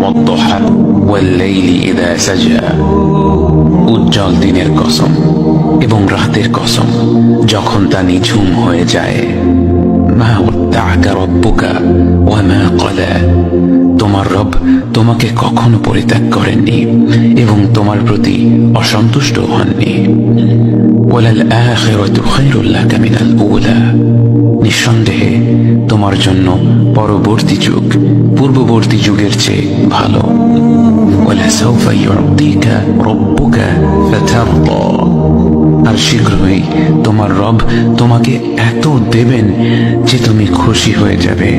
والضحى والليل إذا سجى উজ্জ্বল দিনের কসম এবং রাতের কসম যখন তা নিঝুম হয়ে যায়। মা ওয়াদ্দাআকা রাব্বুকা ওয়া মা ক্বালা, তোমার রব তোমাকে কখনো পরিত্যাগ করেননি এবং তোমার প্রতি অসন্তুষ্ট হননি। ওয়ালাল আখিরাতু খায়রুল লাকা মিনাল উলা, নিঃসন্দেহে তোমার জন্য পরবর্তী যুগ পূর্ববর্তী যুগের চেয়ে ভালো। ওয়ালাসাউফা ইউতিকা রাব্বুকা ফাতারদা, আর শীঘ্রই তোমার রব তোমাকে এত দেবেন যে তুমি খুশি হয়ে যাবে।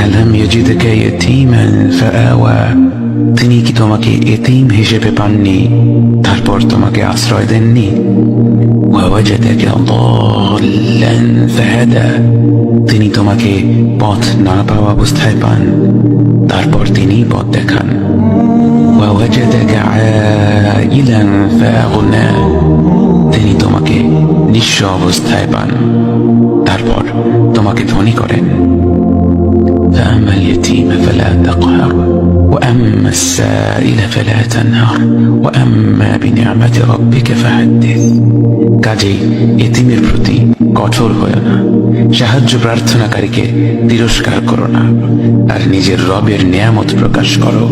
আলাম ইয়াজিদকা ইয়াতীমান ফাআওয়া, তিনি কি তোমাকে এতিম হিসেবে পাননি তারপর তোমাকে আশ্রয় দেননি? ওয়াওয়াজাদাকা দাল্লান ফাহাদা, তিনি তোমাকে পথ না পাওয়া অবস্থায় পান তারপর তিনি পথ দেখান। ওয়াওয়াজাদাকা আইলান ফাআগনা, তিনি তোমাকে নিঃস্ব অবস্থায় পান তারপর তোমাকে ধনী করেন। فأما اليتيم فلا تقهر وأما السائل فلا تنهر وأما بنعمة ربك فحدث, কাজেই এতিমের প্রতি কঠোর হয়ো না, সাহায্য প্রার্থনাকারীকে তিরস্কার করো না, আর নিজের রবের নিয়ামত প্রকাশ করো।